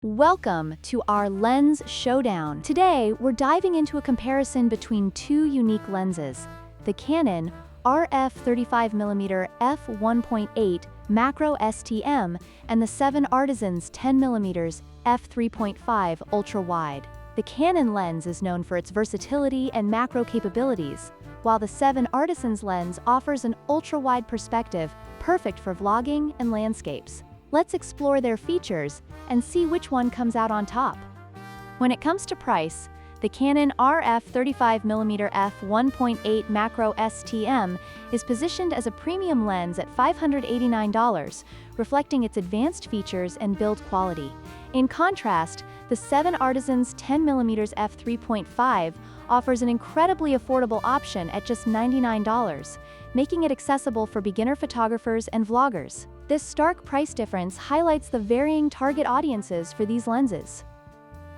Welcome to our Lens Showdown. Today, we're diving into a comparison between two unique lenses, the Canon RF35mm F1.8 macro STM and the 7artisans 10mm F3.5 ultra-wide. The Canon lens is known for its versatility and macro capabilities, while the 7artisans lens offers an ultra-wide perspective perfect for vlogging and landscapes. Let's explore their features and see which one comes out on top. When it comes to price, the Canon RF35mm F1.8 macro STM is positioned as a premium lens at $589, reflecting its advanced features and build quality. In contrast, the 7artisans 10mm F3.5 offers an incredibly affordable option at just $99, making it accessible for beginner photographers and vloggers. This stark price difference highlights the varying target audiences for these lenses.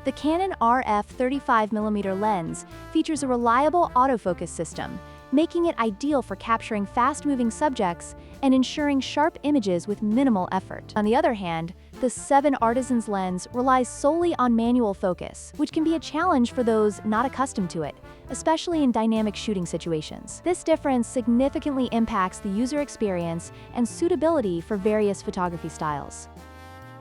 The Canon RF35mm lens features a reliable autofocus system, making it ideal for capturing fast-moving subjects and ensuring sharp images with minimal effort. On the other hand, the 7artisans lens relies solely on manual focus, which can be a challenge for those not accustomed to it, especially in dynamic shooting situations. This difference significantly impacts the user experience and suitability for various photography styles.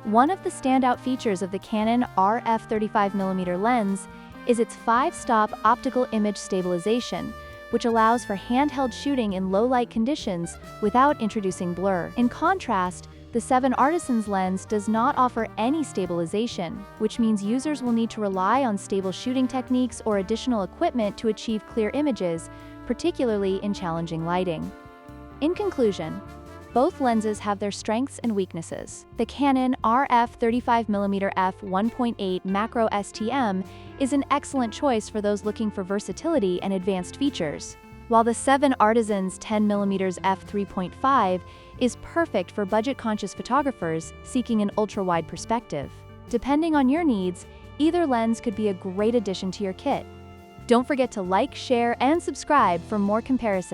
One of the standout features of the Canon RF35mm lens is its 5-stop optical image stabilization, which allows for handheld shooting in low-light conditions without introducing blur. In contrast, the 7artisans lens does not offer any stabilization, which means users will need to rely on stable shooting techniques or additional equipment to achieve clear images, particularly in challenging lighting. In conclusion, both lenses have their strengths and weaknesses. The Canon RF35mm F1.8 macro STM is an excellent choice for those looking for versatility and advanced features, while the 7artisans 10mm F3.5 is perfect for budget-conscious photographers seeking an ultra-wide perspective. Depending on your needs, either lens could be a great addition to your kit. Don't forget to like, share, and subscribe for more comparisons.